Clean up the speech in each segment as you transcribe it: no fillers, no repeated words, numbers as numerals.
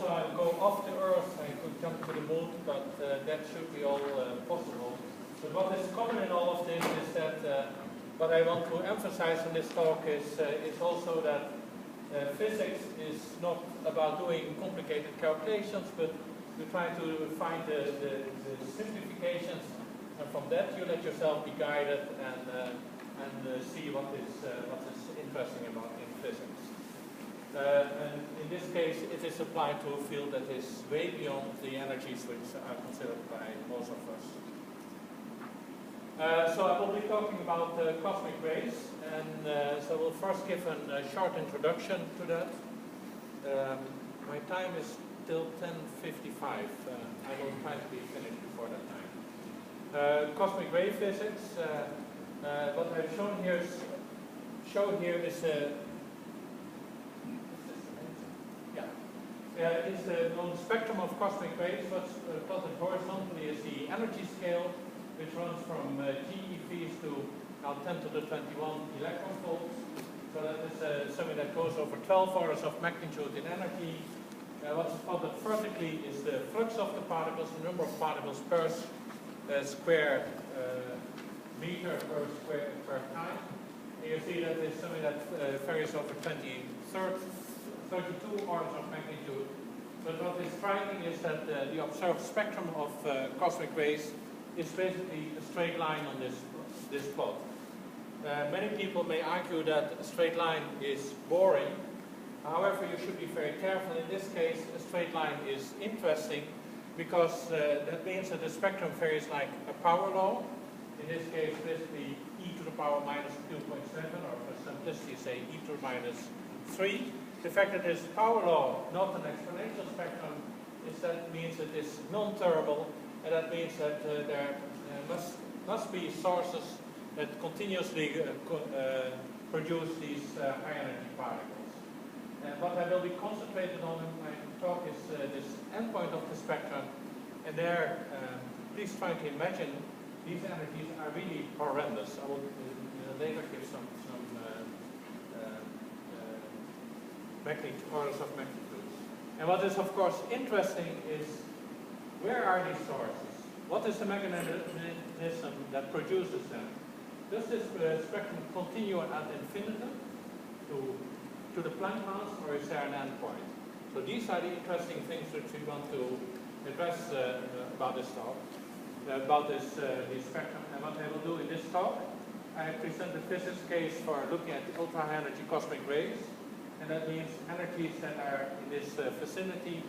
also go off the Earth, I could jump to the moon, but that should be all possible. But what is common in all of this is that what I want to emphasize in this talk is also that physics is not about doing complicated calculations, but you try to find the simplifications, and from that you let yourself be guided and see what is interesting about in physics. And in this case, it is applied to a field that is way beyond the energies which are considered by most of us. So I will be talking about cosmic rays, and so we'll first give a short introduction to that. My time is till 10:55. I will try to be finished before that time. Cosmic ray physics. What I've shown here is on the spectrum of cosmic rays. What's plotted horizontally is the energy scale, which runs from GeVs to now 10 to the 21 electron volts. So that is something that goes over 12 orders of magnitude in energy. What's plotted vertically is the flux of the particles, the number of particles per square meter per time. And you see that it's something that varies over 32 orders of magnitude. But what is striking is that the observed spectrum of cosmic rays is basically a straight line on this plot. Many people may argue that a straight line is boring. However, you should be very careful. In this case, a straight line is interesting because that means that the spectrum varies like a power law. In this case, basically e to the power minus 2.7, or for simplicity, say e to the minus 3. The fact that this power law, not an exponential spectrum, means that it's non-thermal, and that means that there must be sources that continuously produce these high energy particles. And what I will be concentrated on in my talk is this endpoint of the spectrum, and there, please try to imagine these energies are really horrendous. I will later give some orders of magnitude. And what is of course interesting is, where are these sources? What is the mechanism that produces them? Does this spectrum continue ad infinitum to the Planck mass, or is there an endpoint? So these are the interesting things which we want to address about this talk, about this spectrum. And what I will do in this talk, I present the physics case for looking at the ultra-high energy cosmic rays. And that means energies that are in this vicinity,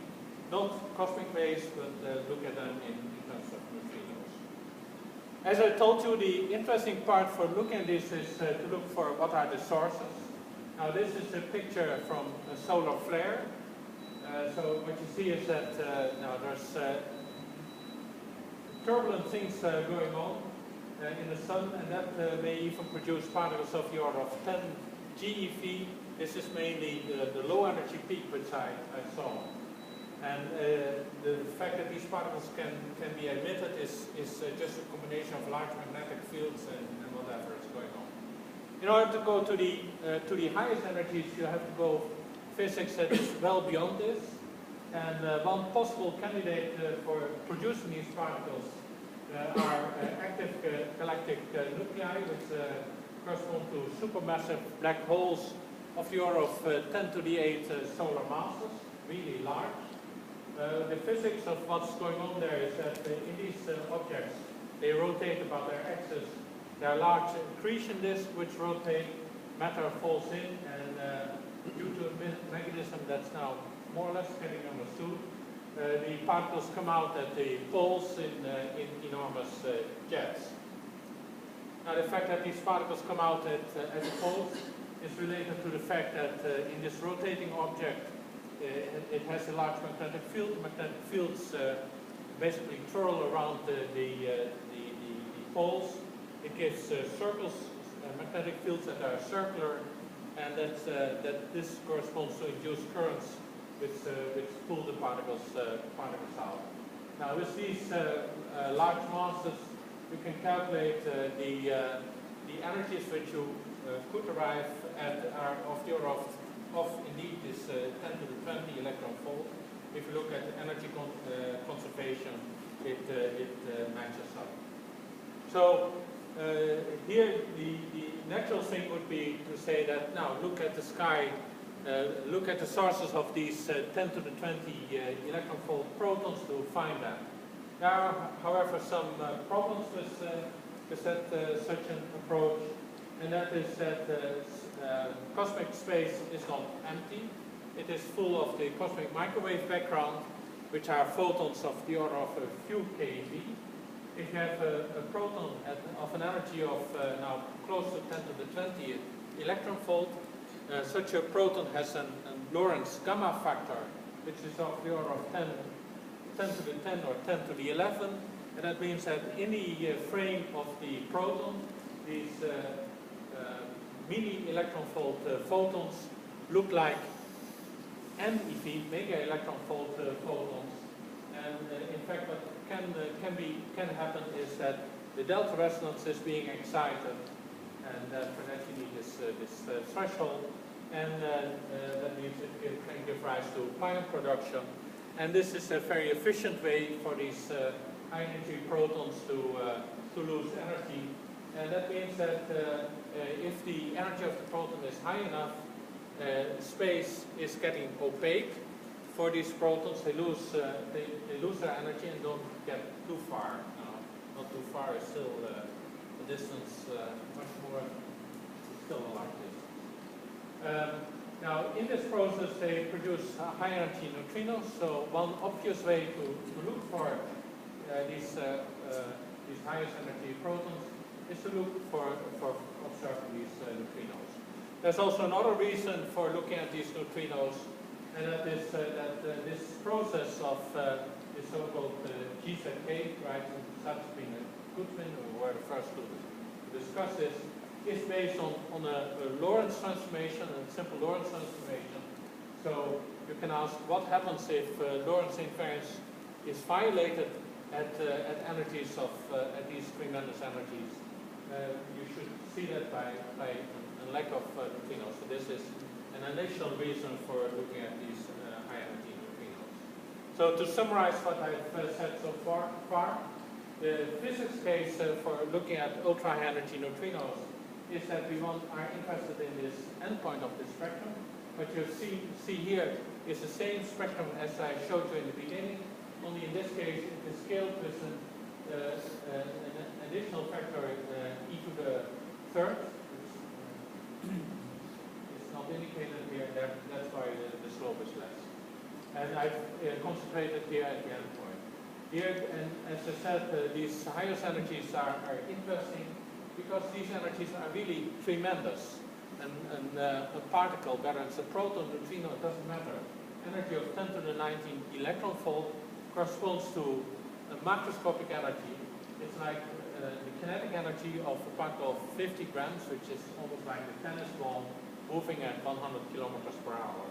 not cosmic rays, but look at them in terms of neutrinos. As I told you, the interesting part for looking at this is to look for what are the sources. Now this is a picture from a solar flare. So what you see is that now there's turbulent things going on in the sun, and that may even produce particles of the order of 10 GeV. This is mainly the low energy peak which I saw. And the fact that these particles can be emitted is just a combination of large magnetic fields and whatever is going on. In order to go to the highest energies, you have to go physics that is well beyond this. And one possible candidate for producing these particles are active galactic nuclei, which correspond to supermassive black holes of the order of 10 to the 8 solar masses, really large. The physics of what's going on there is that in these objects, they rotate about their axis. There are large accretion disks which rotate, matter falls in, and due to a mechanism that's now more or less getting understood, the particles come out at the poles in enormous jets. Now the fact that these particles come out at the poles is related to the fact that in this rotating object, it has a large magnetic field. The magnetic fields basically twirl around the poles. It gives circles, magnetic fields that are circular, and that this corresponds to induced currents which pull the particles out. Now with these large masses, you can calculate the energies which you could arrive at are of the order of indeed this 10 to the 20 electron volt. if you look at energy conservation, it matches up. So here the natural thing would be to say that now look at the sky, look at the sources of these 10 to the 20 electron volt protons to find them. There are, however, some problems with such an approach, and that is that cosmic space is not empty. It is full of the cosmic microwave background, which are photons of the order of a few keV. If you have a proton of an energy of now close to 10 to the 20 electron volt, such a proton has a Lorentz gamma factor, which is of the order of 10 to the 10 or 10 to the 11, and that means that in the frame of the proton, these mini electron volt photons look like MEV, mega electron volt photons, and in fact what can happen is that the delta resonance is being excited, and for that you need this threshold, and that means it can give rise to pion production. And this is a very efficient way for these high energy protons to lose energy. And that means that if the energy of the proton is high enough, space is getting opaque. For these protons, they lose their energy and don't get too far. Not too far is still a distance much more, still a large distance. Now, in this process, they produce high energy neutrinos. So one obvious way to look for these highest energy protons is to look for observing these neutrinos. There's also another reason for looking at these neutrinos, and that is that this process of this so-called GZK, right, and Satzbring and Goodwin, who were the first to discuss this, is based on a Lorentz transformation, a simple Lorentz transformation. So you can ask what happens if Lorentz invariance is violated at energies of at these tremendous energies. You should see that by a lack of neutrinos. So this is an additional reason for looking at these high energy neutrinos. So to summarize what I've said so far, the physics case for looking at ultra high energy neutrinos is that we are interested in this endpoint of the spectrum. What you see here is the same spectrum as I showed you in the beginning, only in this case it is scaled with an additional factor e to the third. It's not indicated here, that's why the slope is less. And I've concentrated here at the endpoint. Here, and as I said, these highest energies are interesting because these energies are really tremendous. And a particle, whether it's a proton, neutrino, it doesn't matter. Energy of 10 to the 19 electron volt corresponds to a macroscopic energy. It's like the kinetic energy of a particle of 50 grams, which is almost like a tennis ball moving at 100 kilometers per hour.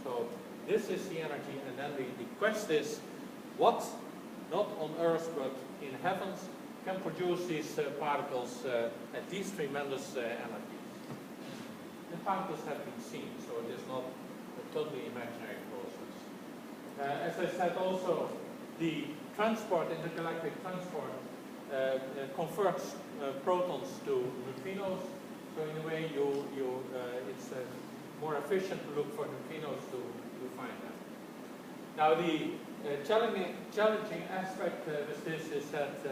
So this is the energy, and then the quest is what, not on Earth, but in heavens, can produce these particles at these tremendous energies. The particles have been seen, so it is not a totally imaginary process. As I said also, the intergalactic transport converts protons to neutrinos, so in a way it's more efficient to look for neutrinos to find them. Now the challenging aspect with this is that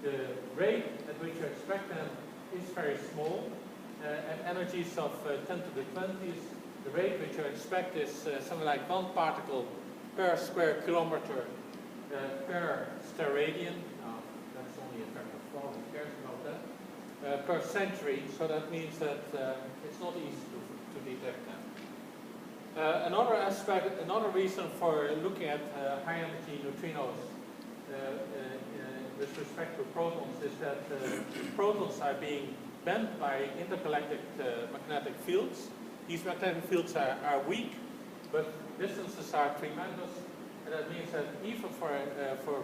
the rate at which you expect them is very small. At energies of 10 to the 20s, the rate which you expect is something like 1 particle per square kilometer per steradian. That's only a factor of 4, who cares about that? Per century, so that means that it's not easy to detect them. Another aspect, another reason for looking at high energy neutrinos with respect to protons is that protons are being bent by intergalactic magnetic fields. These magnetic fields are weak, but distances are tremendous, and that means that even for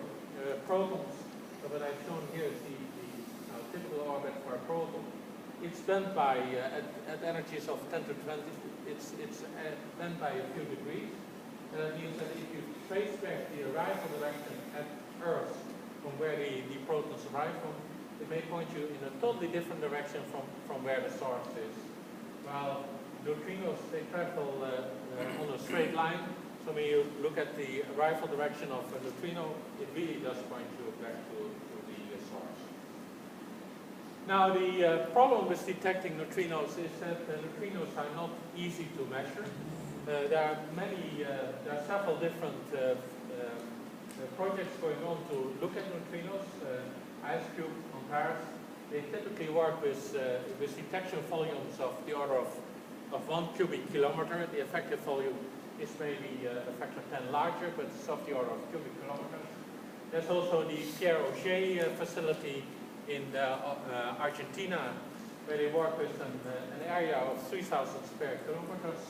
protons, so what I've shown here is the typical orbit for a proton. It's bent by at energies of 10 to 20. It's bent by a few degrees, And that means that if you trace back the arrival direction at Earth from where the protons arrive from, it may point you in a totally different direction from where the source is. While neutrinos, they travel on a straight line. So when you look at the arrival direction of a neutrino, it really does point you back to the source. Now the problem with detecting neutrinos is that neutrinos are not easy to measure. There are several different projects going on to look at neutrinos. IceCube on Paris, they typically work with detection volumes of the order of 1 cubic kilometer. The effective volume is maybe a factor 10 larger, but it's of the order of cubic kilometers. There's also the Pierre Auger facility in Argentina, where they work with an area of 3,000 square kilometers.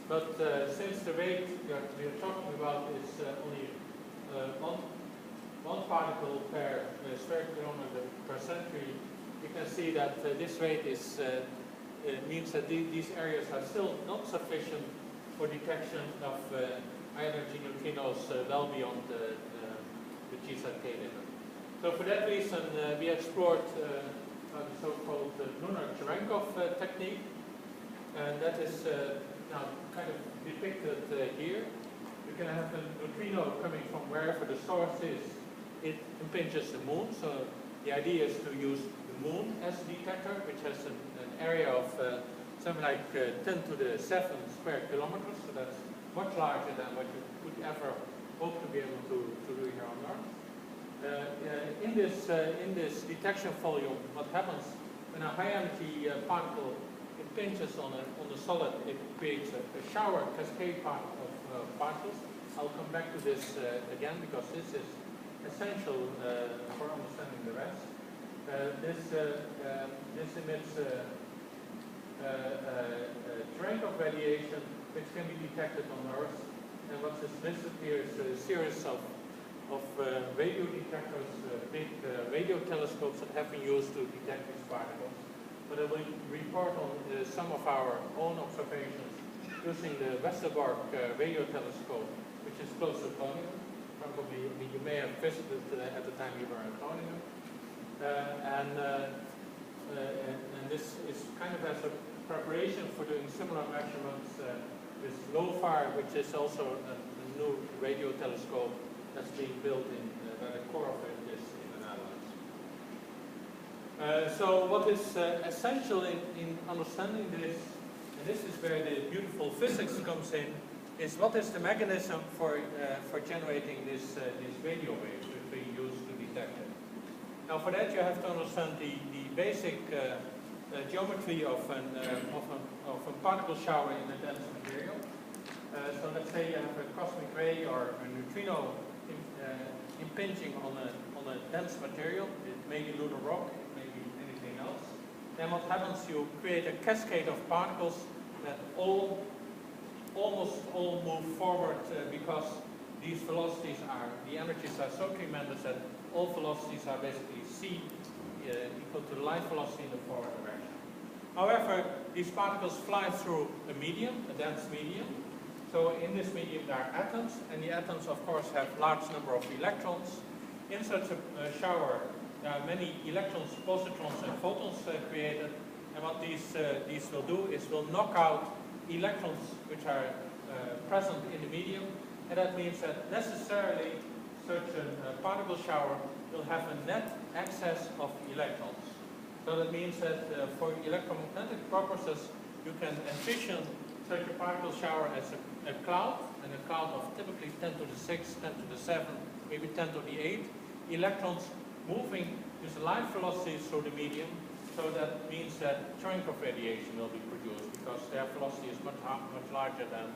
But since the rate we're talking about is only one particle per square kilometer per century, you can see that this rate is means that these areas are still not sufficient for detection of high-energy neutrinos well beyond the GZK limit. So for that reason, we explored the so-called Lunar-Cherenkov technique, and that is now kind of depicted here. You can have a neutrino coming from wherever the source is. It impinges the moon, so the idea is to use the moon as a detector, which has an area of something like 10 to the 7 square kilometers, so that's much larger than what you could ever hope to be able to do here on Earth. In this detection volume, what happens when a high-energy particle impinges on a solid, it creates a shower cascade of particles. I'll come back to this again, because this is essential for understanding the rest. This emits Cherenkov radiation, which can be detected on Earth. And what is listed here is a series of radio detectors, big radio telescopes that have been used to detect these particles. But I will report on some of our own observations using the Westerbork radio telescope, which is close to Groningen. Probably, you may have visited at the time you were at Groningen. And this is kind of as a preparation for doing similar measurements with LOFAR, which is also a new radio telescope that's being built where the core of it is in the Netherlands. So what is essential in understanding this, and this is where the beautiful physics comes in, is what is the mechanism for generating this radio waves which we use to detect it. Now for that you have to understand the basic geometry of a particle shower in a dense material. So let's say you have a cosmic ray or a neutrino impinging on a dense material. It may be lunar rock, it may be anything else. Then what happens, you create a cascade of particles that almost all move forward because these velocities the energies are so tremendous that all velocities are basically c equal to the light velocity in the forward direction. However, these particles fly through a medium, a dense medium. So in this medium there are atoms, and the atoms of course have large number of electrons. In such a shower there are many electrons, positrons and photons created, and what these will do is will knock out electrons which are present in the medium, and that means that necessarily such a particle shower will have a net excess of electrons. So that means that for electromagnetic purposes you can envision such a particle shower as a cloud, and a cloud of typically 10 to the 6, 10 to the 7, maybe 10 to the 8 electrons moving with light velocity through the medium. So that means that Cherenkov radiation will be produced because their velocity is much larger than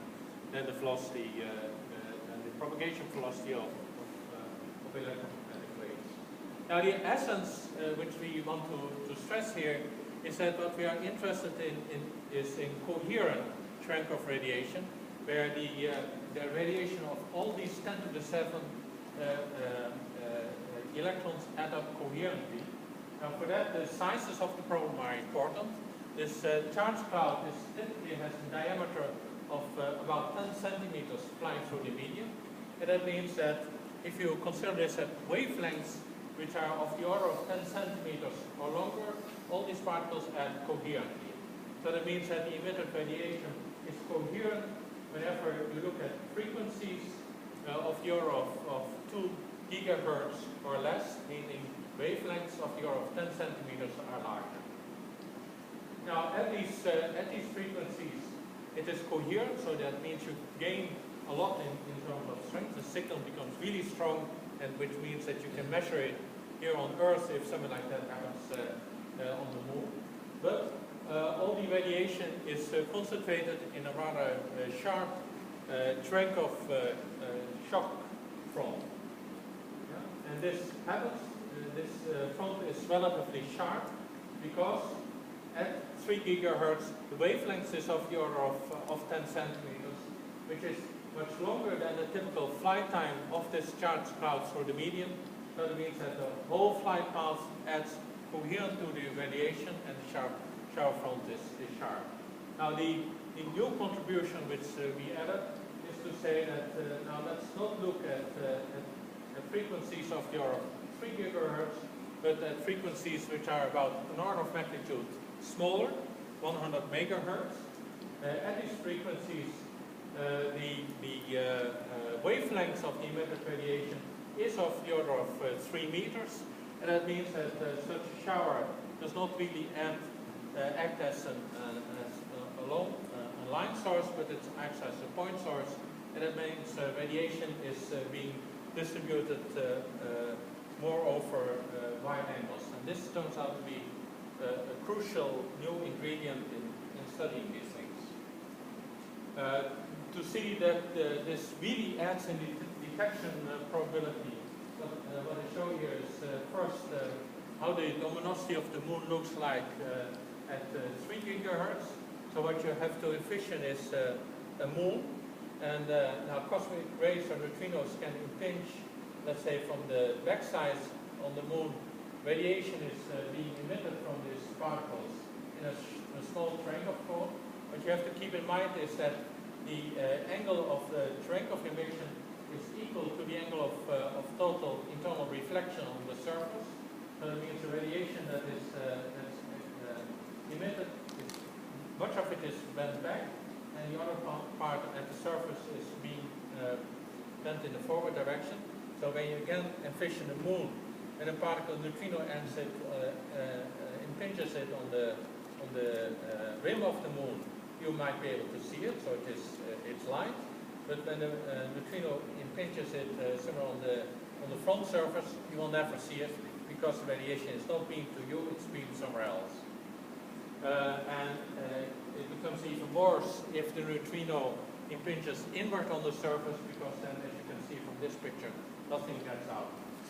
the velocity, than the propagation velocity of electromagnetic waves. Now the essence which we want to stress here is that what we are interested in is in coherent Cherenkov radiation, where the radiation of all these 10 to the 7 electrons add up coherently. Now for that, the sizes of the problem are important. This charge cloud typically has a diameter of about 10 centimeters flying through the medium. And that means that if you consider this at wavelengths which are of the order of 10 centimeters or longer, all these particles act coherently. So that means that the emitted radiation is coherent whenever you look at frequencies of the order of 2 gigahertz or less, meaning wavelengths of the order of 10 centimeters are larger. Now, at these frequencies, it is coherent, so that means you gain a lot in terms of strength. The signal becomes really strong, and which means that you can measure it here on Earth if something like that happens on the moon. But all the radiation is concentrated in a rather sharp Cherenkov shock front. Yeah? And this happens, this front is relatively sharp because at 3 gigahertz, the wavelength is of the order of 10 centimeters, which is much longer than the typical flight time of this charged cloud through the medium. So that means that the whole flight path adds coherent to the radiation, and the shower front is sharp. Now the new contribution which we added is to say that now let's not look at frequencies of the order of 3 gigahertz, but at frequencies which are about an order of magnitude smaller, 100 megahertz. At these frequencies, the wavelength of the emitted radiation is of the order of 3 meters, and that means that such a shower does not really act as a line source, but it acts as a point source, and that means radiation is being distributed more over wide angles. And this turns out to be a crucial new ingredient in studying these things. To see that this really adds in the detection probability, what I show here is first how the luminosity of the moon looks like at 3 gigahertz. So what you have to envision is a moon, and now cosmic rays or neutrinos can impinge, let's say, from the backside on the moon. Radiation is being emitted from these particles in a small Cherenkov cone. What you have to keep in mind is that the angle of the Cherenkov emission is equal to the angle of total internal reflection on the surface. So that means the radiation that is emitted, much of it is bent back, and the other part at the surface is being bent in the forward direction. So when you again envision the moon, and a particle neutrino ends it, impinges it on the rim of the moon, you might be able to see it, so it's light. But when the neutrino impinges it somewhere on the front surface, you will never see it because the radiation is not beamed to you; it's beamed somewhere else. And it becomes even worse if the neutrino impinges inward on the surface, because then, as you can see from this picture, nothing gets out.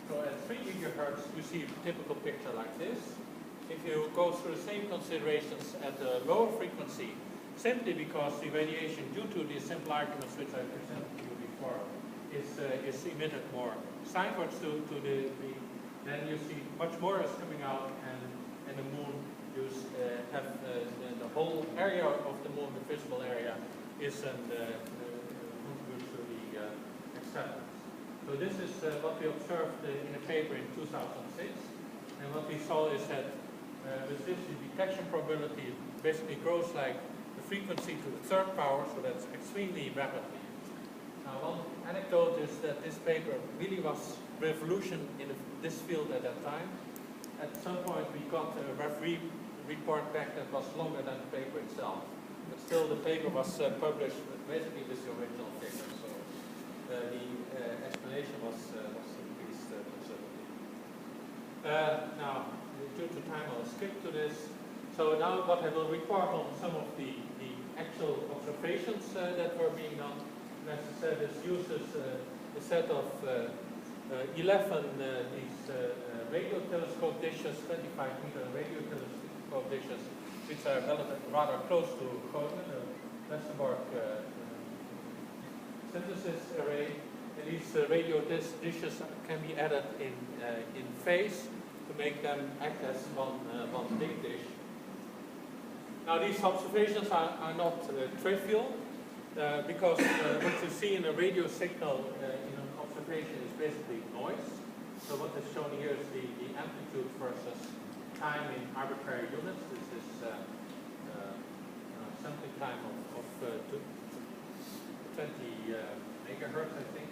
So at 3 gigahertz, you see a typical picture like this. If you go through the same considerations at a lower frequency, simply because the radiation, due to the simple arguments which I presented to you before, is emitted more sidewards to the then you see much more is coming out, and the moon have the whole area of the moon, the visible area, is contributes to the acceptance. So this is what we observed in a paper in 2006, and what we saw is that with this, the detection probability basically grows like the frequency to the third power, so that's extremely rapidly. Now, one anecdote is that this paper really was revolution in this field at that time. At some point, we got a referee report back that was longer than the paper itself, but still the paper was published basically with the original paper. So the explanation was increased considerably. Now, due to time, I'll skip to this. So now what I will report on some of the actual observations that were being done. And as I said, this uses a set of 11 these radio telescope dishes, 25-meter radio telescope dishes, which are rather close to Groningen, the Westerbork synthesis array. And these radio dishes can be added in phase to make them act as one big dish. Now, these observations are not trivial. because what you see in a radio signal in an observation is basically noise. So what is shown here is the amplitude versus time in arbitrary units. This is sampling time of 20 megahertz, I think.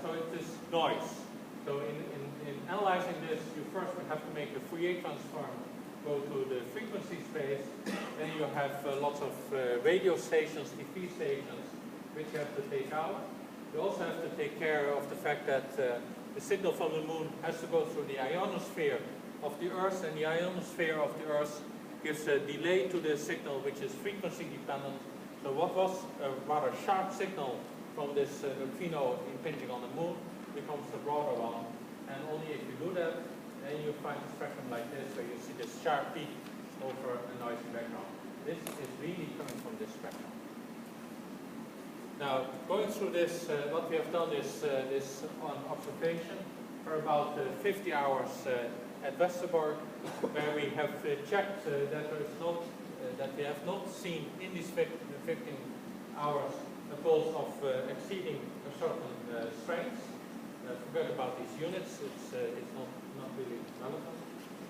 So it is noise. So in analyzing this, you first would have to make a Fourier transform, go to the frequency space, then you have lots of radio stations, TV stations, which you have to take out. You also have to take care of the fact that the signal from the moon has to go through the ionosphere of the Earth, and the ionosphere of the Earth gives a delay to the signal which is frequency dependent. So what was a rather sharp signal from this neutrino impinging on the moon becomes a broader one, and only if you do that, then you find a spectrum like this, where you see this sharp peak over a noisy background. This is really coming from this spectrum. Now, going through this, what we have done is this on observation for about 50 hours at Westerbork, where we have checked that there is not, that we have not seen in these 15 hours a pulse of exceeding a certain strength. Forget about these units; it's not really relevant.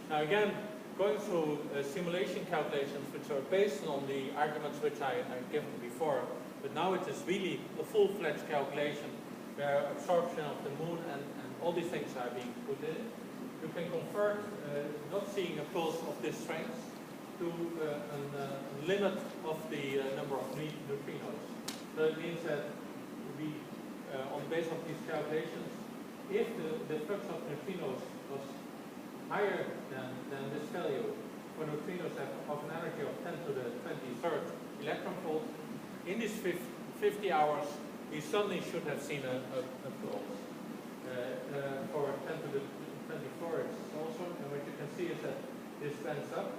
Now, again, going through simulation calculations, which are based on the arguments which I given before. But now it is really a full-fledged calculation where absorption of the moon and all these things are being put in. You can convert not seeing a pulse of this strength to a limit of the number of neutrinos. So it means that we, on the basis of these calculations, if the flux of neutrinos was higher than this value for neutrinos of an energy of 10 to the 23rd electron volt, in these 50 hours, we suddenly should have seen a pulse. For 10 to the 24, it's also, and what you can see is that this bends up,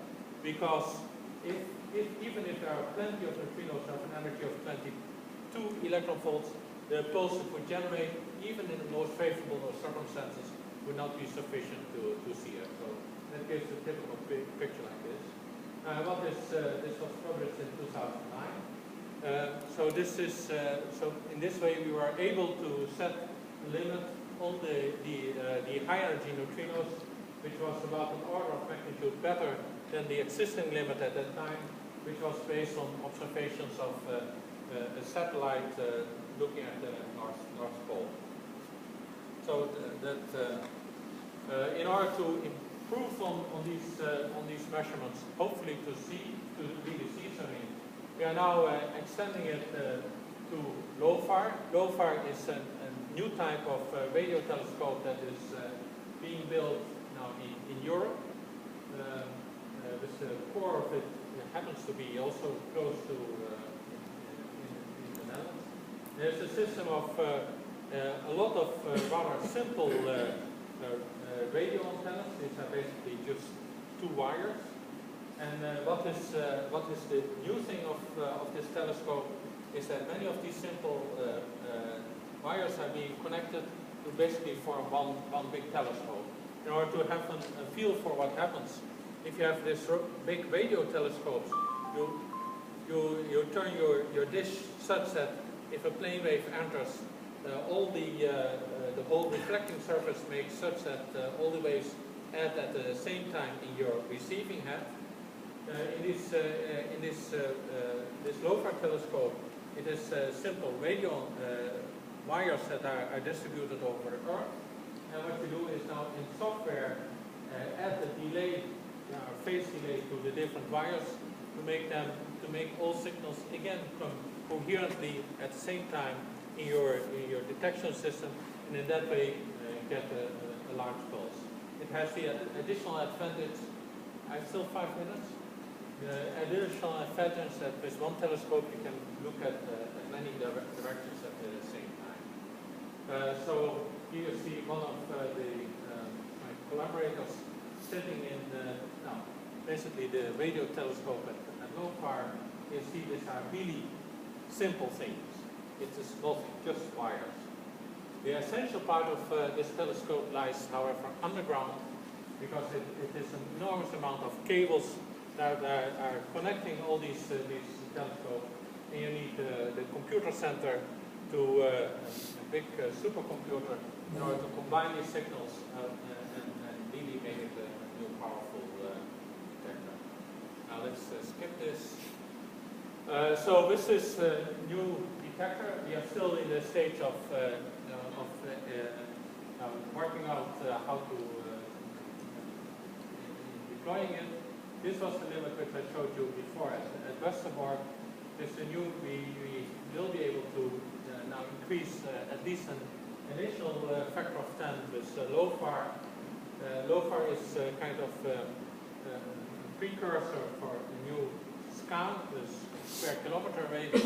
because even if there are plenty of neutrinos of an energy of 22 electron volts, the pulse it would generate, even in the most favorable of circumstances, would not be sufficient to see it. So that gives a typical picture like this. This was published in 2009. So this is so in this way we were able to set a limit on the high energy neutrinos, which was about an order of magnitude better than the existing limit at that time, which was based on observations of a satellite looking at the North Pole. So in order to improve on these measurements, hopefully to really see something, we are now extending it to LOFAR. LOFAR is a new type of radio telescope that is being built now in Europe. The core of it happens to be also close to in the Netherlands. There's a system of a lot of rather simple radio antennas. These are basically just two wires. And what is the new thing of this telescope is that many of these simple wires are being connected to basically form one big telescope. In order to have a feel for what happens, if you have this big radio telescopes, you turn your dish such that if a plane wave enters, all the whole reflecting surface makes such that all the waves add at the same time in your receiving head. This LOFAR telescope, it is simple radio wires that are distributed over the Earth. And what you do is now in software add the delay, phase delay to the different wires to make all signals again come coherently at the same time in your detection system, and in that way get a large pulse. It has the additional advantage. I have still 5 minutes. The additional advantage that with one telescope you can look at many directions at the same time. So here you see one of my collaborators sitting in basically the radio telescope at LOFAR. You see these are really simple things. It is nothing, just wires. The essential part of this telescope lies, however, underground, because it is an enormous amount of cables that are connecting all these telescopes. and you need the computer center to a big supercomputer in order to combine these signals and really make it a new powerful detector. Now let's skip this. So this is a new detector. We are still in the stage of working out how to deploying it. This was the limit which I showed you before. At Westerbork, we will be able to now increase at least an initial factor of 10 with LOFAR. LOFAR is kind of a precursor for a new SCAN, the square kilometer wave.